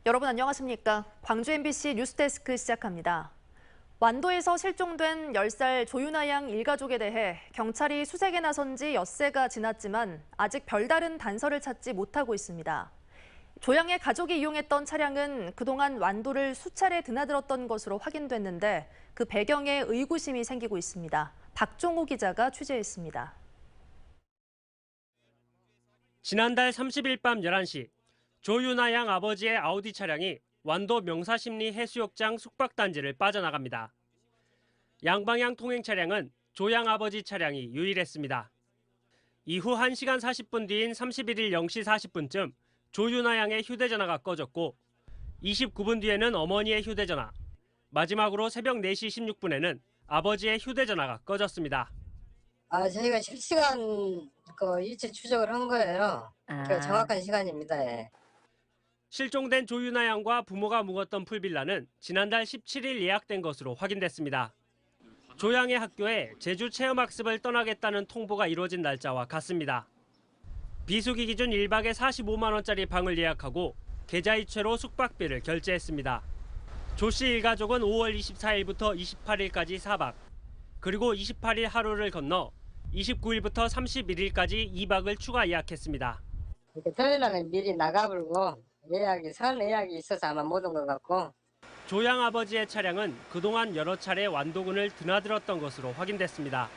여러분 안녕하십니까? 광주 MBC 뉴스데스크 시작합니다. 완도에서 실종된 10살 조윤아 양 일가족에 대해 경찰이 수색에 나선 지 엿새가 지났지만 아직 별다른 단서를 찾지 못하고 있습니다. 조 양의 가족이 이용했던 차량은 그동안 완도를 수차례 드나들었던 것으로 확인됐는데 그 배경에 의구심이 생기고 있습니다. 박종호 기자가 취재했습니다. 지난달 30일 밤 11시 조윤아 양 아버지의 아우디 차량이 완도 명사심리 해수욕장 숙박단지를 빠져나갑니다. 양방향 통행 차량은 조 양 아버지 차량이 유일했습니다. 이후 1시간 40분 뒤인 31일 0시 40분쯤 조윤아 양의 휴대전화가 꺼졌고 29분 뒤에는 어머니의 휴대전화, 마지막으로 새벽 4시 16분에는 아버지의 휴대전화가 꺼졌습니다. 저희가 실시간 일치 추적을 한 거예요. 정확한 시간입니다. 예. 실종된 조윤아 양과 부모가 묵었던 풀빌라는 지난달 17일 예약된 것으로 확인됐습니다. 조 양의 학교에 제주 체험학습을 떠나겠다는 통보가 이루어진 날짜와 같습니다. 비수기 기준 1박에 45만 원짜리 방을 예약하고 계좌이체로 숙박비를 결제했습니다. 조 씨 일가족은 5월 24일부터 28일까지 4박, 그리고 28일 하루를 건너 29일부터 31일까지 2박을 추가 예약했습니다. 토요일 날은 미리 나가불고 선 예약이 있어서 아마 못 온 것 같고. 조 양 아버지의 차량은 그동안 여러 차례 완도군을 드나들었던 것으로 확인됐습니다.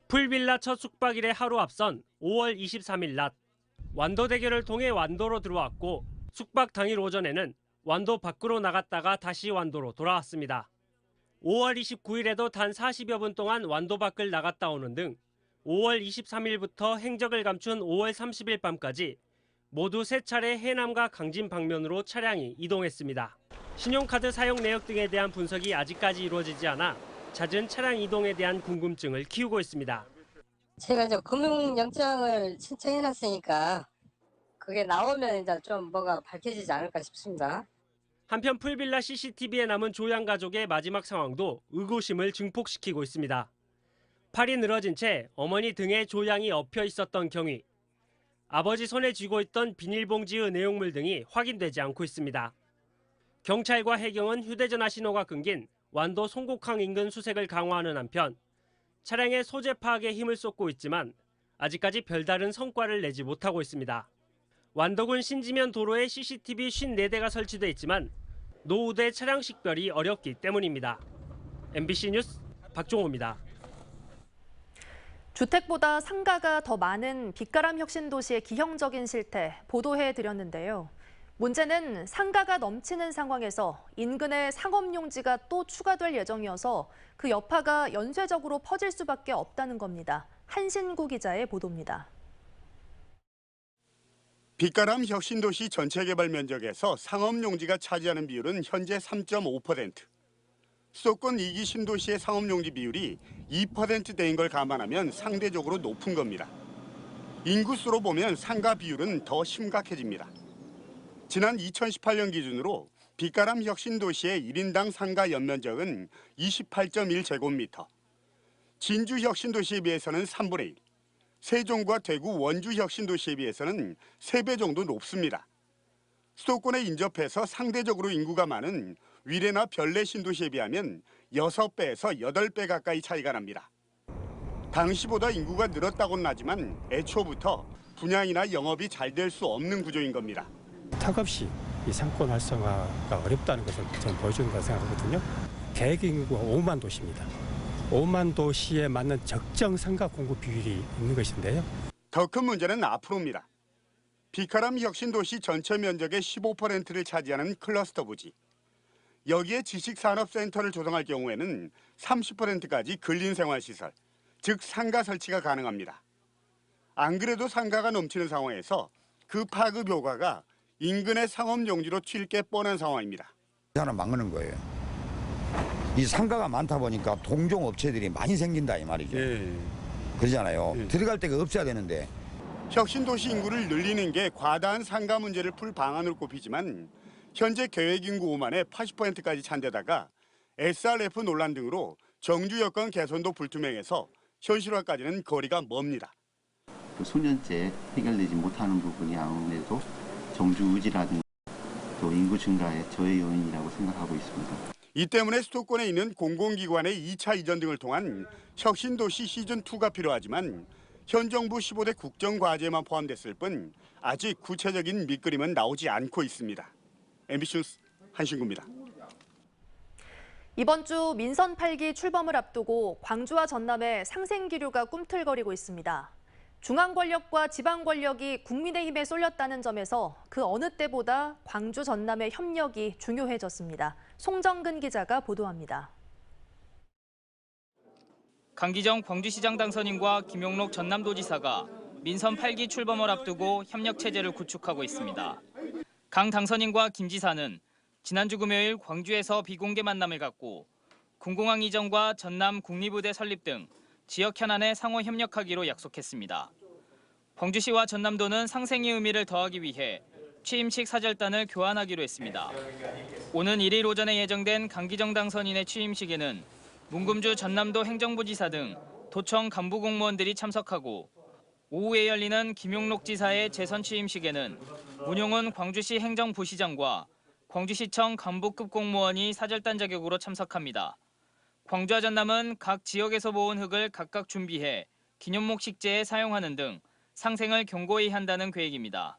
풀빌라 첫 숙박일의 하루 앞선 5월 23일 낮, 완도대교를 통해 완도로 들어왔고 숙박 당일 오전에는 완도 밖으로 나갔다가 다시 완도로 돌아왔습니다. 5월 29일에도 단 40여 분 동안 완도 밖을 나갔다 오는 등 5월 23일부터 행적을 감춘 5월 30일 밤까지 모두 3차례 해남과 강진 방면으로 차량이 이동했습니다. 신용카드 사용 내역 등에 대한 분석이 아직까지 이루어지지 않아 잦은 차량 이동에 대한 궁금증을 키우고 있습니다. 제가 이제 금융영장을 신청해놨으니까 그게 나오면 이제 좀 뭐가 밝혀지지 않을까 싶습니다. 한편 풀빌라 CCTV에 남은 조 양 가족의 마지막 상황도 의구심을 증폭시키고 있습니다. 팔이 늘어진 채 어머니 등에 조 양이 엎여 있었던 경위, 아버지 손에 쥐고 있던 비닐봉지의 내용물 등이 확인되지 않고 있습니다. 경찰과 해경은 휴대전화 신호가 끊긴 완도 송곡항 인근 수색을 강화하는 한편 차량의 소재 파악에 힘을 쏟고 있지만 아직까지 별다른 성과를 내지 못하고 있습니다. 완도군 신지면 도로에 CCTV 54대가 설치돼 있지만 노후대 차량 식별이 어렵기 때문입니다. MBC 뉴스 박종호입니다. 주택보다 상가가 더 많은 빗가람 혁신도시의 기형적인 실태 보도해드렸는데요. 문제는 상가가 넘치는 상황에서 인근에 상업용지가 또 추가될 예정이어서 그 여파가 연쇄적으로 퍼질 수밖에 없다는 겁니다. 한신구 기자의 보도입니다. 빗가람 혁신도시 전체 개발 면적에서 상업용지가 차지하는 비율은 현재 3.5%. 수도권 2기 신도시의 상업용지 비율이 2%대인 걸 감안하면 상대적으로 높은 겁니다. 인구수로 보면 상가 비율은 더 심각해집니다. 지난 2018년 기준으로 빗가람 혁신도시의 1인당 상가 연면적은 28.1제곱미터. 진주 혁신도시에 비해서는 3분의 1. 세종과 대구 원주 혁신도시에 비해서는 3배 정도 높습니다. 수도권에 인접해서 상대적으로 인구가 많은 위례나 별내 신도시에 비하면 6배에서 8배 가까이 차이가 납니다. 당시보다 인구가 늘었다고는 하지만 애초부터 분양이나 영업이 잘 될 수 없는 구조인 겁니다. 턱없이 이 상권 활성화가 어렵다는 것을 저는 보여주는 것으로 생각하거든요. 계획 인구가 5만 도시입니다. 5만 도시에 맞는 적정 상가 공급 비율이 있는 것인데요. 더 큰 문제는 앞으로입니다. 빗가람 혁신도시 전체 면적의 15%를 차지하는 클러스터 부지. 여기에 지식산업센터를 조성할 경우에는 30%까지 근린생활시설, 즉 상가 설치가 가능합니다. 안 그래도 상가가 넘치는 상황에서 그 파급 효과가 인근의 상업용지로 튈 게 뻔한 상황입니다. 하나 막는 거예요. 이 상가가 많다 보니까 동종 업체들이 많이 생긴다 이 말이죠. 그러잖아요. 들어갈 데가 없어야 되는데. 혁신도시 인구를 늘리는 게 과다한 상가 문제를 풀 방안으로 꼽히지만 현재 계획 인구 5만에 80%까지 찬 데다가 SRF 논란 등으로 정주 여건 개선도 불투명해서 현실화까지는 거리가 멉니다. 수년째 해결되지 못하는 부분이 아무래도 정주 의지라든가 또 인구 증가의 저해 요인이라고 생각하고 있습니다. 이 때문에 수도권에 있는 공공기관의 2차 이전 등을 통한 혁신도시 시즌2가 필요하지만 현 정부 15대 국정과제만 포함됐을 뿐 아직 구체적인 밑그림은 나오지 않고 있습니다. MBC 뉴스 한신구입니다. 이번 주 민선 8기 출범을 앞두고 광주와 전남의 상생 기류가 꿈틀거리고 있습니다. 중앙 권력과 지방 권력이 국민의힘에 쏠렸다는 점에서 그 어느 때보다 광주 전남의 협력이 중요해졌습니다. 송정근 기자가 보도합니다. 강기정 광주시장 당선인과 김용록 전남도지사가 민선 8기 출범을 앞두고 협력 체제를 구축하고 있습니다. 강 당선인과 김 지사는 지난주 금요일 광주에서 비공개 만남을 갖고 군공항 이전과 전남 국립의대 설립 등 지역 현안에 상호 협력하기로 약속했습니다. 광주시와 전남도는 상생의 의미를 더하기 위해 취임식 사절단을 교환하기로 했습니다. 오는 1일 오전에 예정된 강기정 당선인의 취임식에는 문금주 전남도 행정부지사 등 도청 간부 공무원들이 참석하고 오후에 열리는 김용록 지사의 재선 취임식에는 문용은 광주시 행정부시장과 광주시청 간부급 공무원이 사절단 자격으로 참석합니다. 광주와 전남은 각 지역에서 모은 흙을 각각 준비해 기념목 식재에 사용하는 등 상생을 견고히 한다는 계획입니다.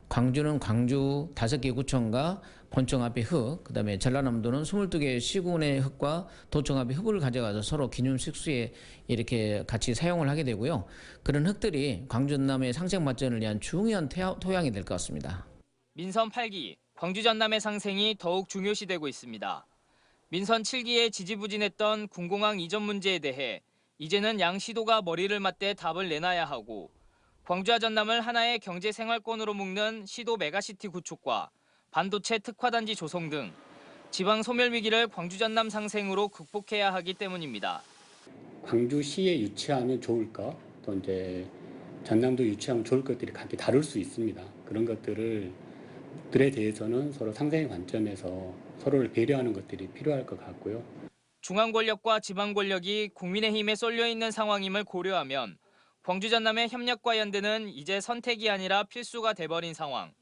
광주는 광주 5개 구청과 본청 앞에 흙, 그다음에 전라남도는 22개 시군의 흙과 도청 앞에 흙을 가져가서 서로 기념 식수에 이렇게 같이 사용을 하게 되고요. 그런 흙들이 광주 전남의 상생 발전을 위한 중요한 토양이 될 것 같습니다. 민선 8기, 광주 전남의 상생이 더욱 중요시되고 있습니다. 민선 7기에 지지부진했던 군공항 이전 문제에 대해 이제는 양 시도가 머리를 맞대 답을 내놔야 하고 광주와 전남을 하나의 경제생활권으로 묶는 시도 메가시티 구축과 반도체 특화단지 조성 등 지방 소멸 위기를 광주 전남 상생으로 극복해야 하기 때문입니다. 광주시에 유치하면 좋을까, 또 이제 전남도 유치하면 좋을 것들이 각기 다를 수 있습니다. 그런 것들에 대해서는 서로 상생의 관점에서 서로를 배려하는 것들이 필요할 것 같고요. 중앙 권력과 지방 권력이 국민의힘에 쏠려 있는 상황임을 고려하면 광주 전남의 협력과 연대는 이제 선택이 아니라 필수가 돼버린 상황.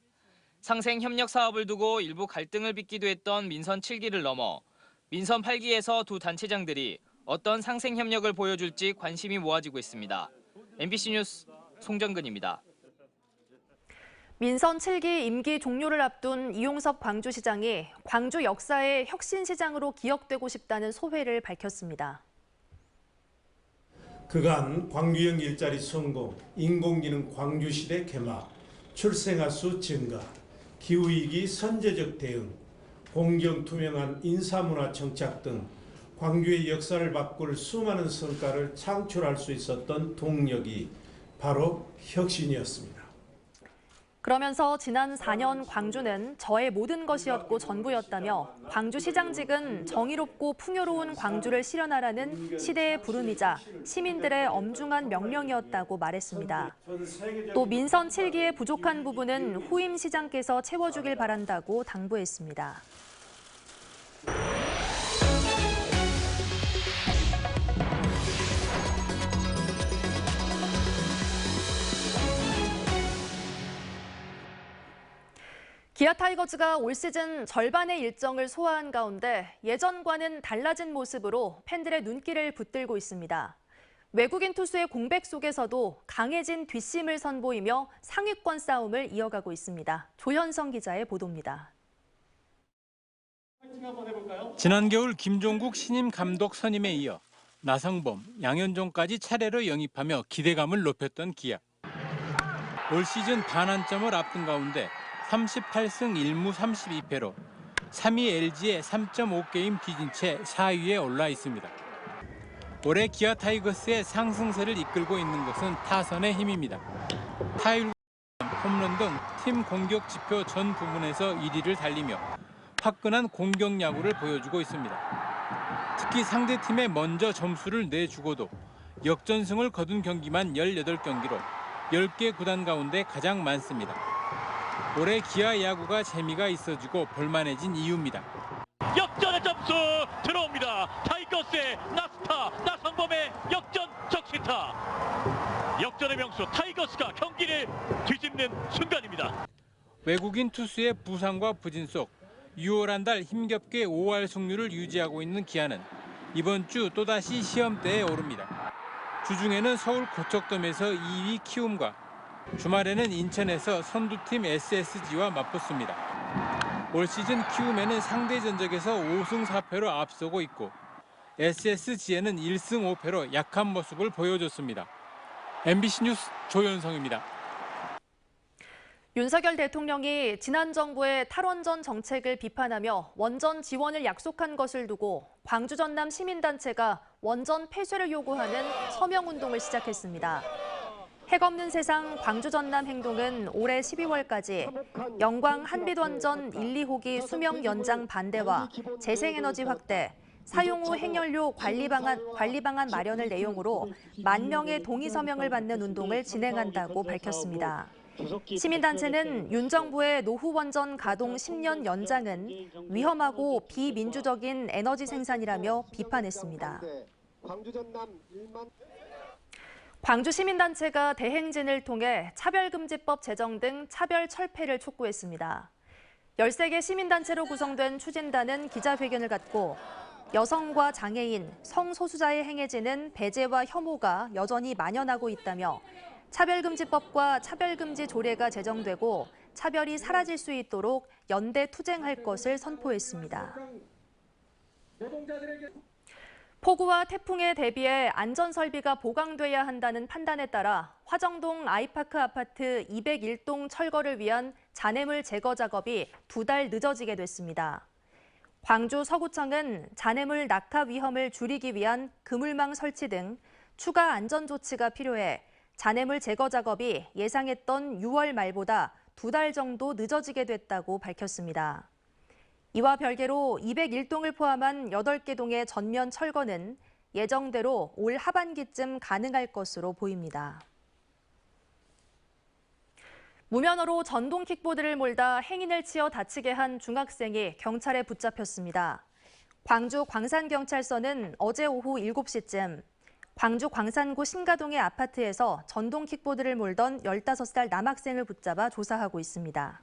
상생 협력 사업을 두고 일부 갈등을 빚기도 했던 민선 7기를 넘어 민선 8기에서 두 단체장들이 어떤 상생 협력을 보여줄지 관심이 모아지고 있습니다. MBC 뉴스 송정근입니다. 민선 7기 임기 종료를 앞둔 이용섭 광주시장이 광주 역사의 혁신시장으로 기억되고 싶다는 소회를 밝혔습니다. 그간 광주형 일자리 성공, 인공지능 광주시대 개막, 출생아 수 증가, 기후위기 선제적 대응, 공정투명한 인사문화 정착 등 광주의 역사를 바꿀 수많은 성과를 창출할 수 있었던 동력이 바로 혁신이었습니다. 그러면서 지난 4년 광주는 저의 모든 것이었고 전부였다며 광주시장직은 정의롭고 풍요로운 광주를 실현하라는 시대의 부름이자 시민들의 엄중한 명령이었다고 말했습니다. 또 민선 7기의 부족한 부분은 후임 시장께서 채워주길 바란다고 당부했습니다. 기아 타이거즈가 올 시즌 절반의 일정을 소화한 가운데 예전과는 달라진 모습으로 팬들의 눈길을 붙들고 있습니다. 외국인 투수의 공백 속에서도 강해진 뒷심을 선보이며 상위권 싸움을 이어가고 있습니다. 조현성 기자의 보도입니다. 지난 겨울 김종국 신임 감독 선임에 이어 나성범, 양현종까지 차례로 영입하며 기대감을 높였던 기아. 올 시즌 반환점을 앞둔 가운데 38승 1무 32패로 3위 LG에 3.5게임 뒤진 채 4위에 올라 있습니다. 올해 기아 타이거스의 상승세를 이끌고 있는 것은 타선의 힘입니다. 타율, 홈런 등 팀 공격 지표 전 부분에서 1위를 달리며 화끈한 공격 야구를 보여주고 있습니다. 특히 상대팀에 먼저 점수를 내주고도 역전승을 거둔 경기만 18경기로 10개 구단 가운데 가장 많습니다. 올해 기아 야구가 재미가 있어지고 볼만해진 이유입니다. 역전의 점수 들어옵니다. 타이거스의 나스타, 나성범의 역전 적시타. 역전의 명수 타이거스가 경기를 뒤집는 순간입니다. 외국인 투수의 부상과 부진 속 6월 한 달 힘겹게 5할 승률을 유지하고 있는 기아는 이번 주 또다시 시험대에 오릅니다. 주중에는 서울 고척돔에서 2위 키움과 주말에는 인천에서 선두팀 SSG와 맞붙습니다. 올 시즌 키움에는 상대 전적에서 5승 4패로 앞서고 있고 SSG에는 1승 5패로 약한 모습을 보여줬습니다. MBC 뉴스 조현성입니다. 윤석열 대통령이 지난 정부의 탈원전 정책을 비판하며 원전 지원을 약속한 것을 두고 광주 전남 시민단체가 원전 폐쇄를 요구하는 서명운동을 시작했습니다. 핵 없는 세상 광주 전남 행동은 올해 12월까지 영광 한빛원전 1, 2호기 수명 연장 반대와 재생에너지 확대, 사용 후 핵연료 관리 방안 마련을 내용으로 10,000명의 동의 서명을 받는 운동을 진행한다고 밝혔습니다. 시민단체는 윤 정부의 노후 원전 가동 10년 연장은 위험하고 비민주적인 에너지 생산이라며 비판했습니다. 광주 시민단체가 대행진을 통해 차별금지법 제정 등 차별 철폐를 촉구했습니다. 13개 시민단체로 구성된 추진단은 기자회견을 갖고 여성과 장애인, 성소수자의 행해지는 배제와 혐오가 여전히 만연하고 있다며 차별금지법과 차별금지 조례가 제정되고 차별이 사라질 수 있도록 연대 투쟁할 것을 선포했습니다. 폭우와 태풍에 대비해 안전설비가 보강돼야 한다는 판단에 따라 화정동 아이파크 아파트 201동 철거를 위한 잔해물 제거 작업이 2달 늦어지게 됐습니다. 광주 서구청은 잔해물 낙하 위험을 줄이기 위한 그물망 설치 등 추가 안전 조치가 필요해 잔해물 제거 작업이 예상했던 6월 말보다 2달 정도 늦어지게 됐다고 밝혔습니다. 이와 별개로 201동을 포함한 8개 동의 전면 철거는 예정대로 올 하반기쯤 가능할 것으로 보입니다. 무면허로 전동 킥보드를 몰다 행인을 치어 다치게 한 중학생이 경찰에 붙잡혔습니다. 광주 광산경찰서는 어제 오후 7시쯤 광주 광산구 신가동의 아파트에서 전동 킥보드를 몰던 15살 남학생을 붙잡아 조사하고 있습니다.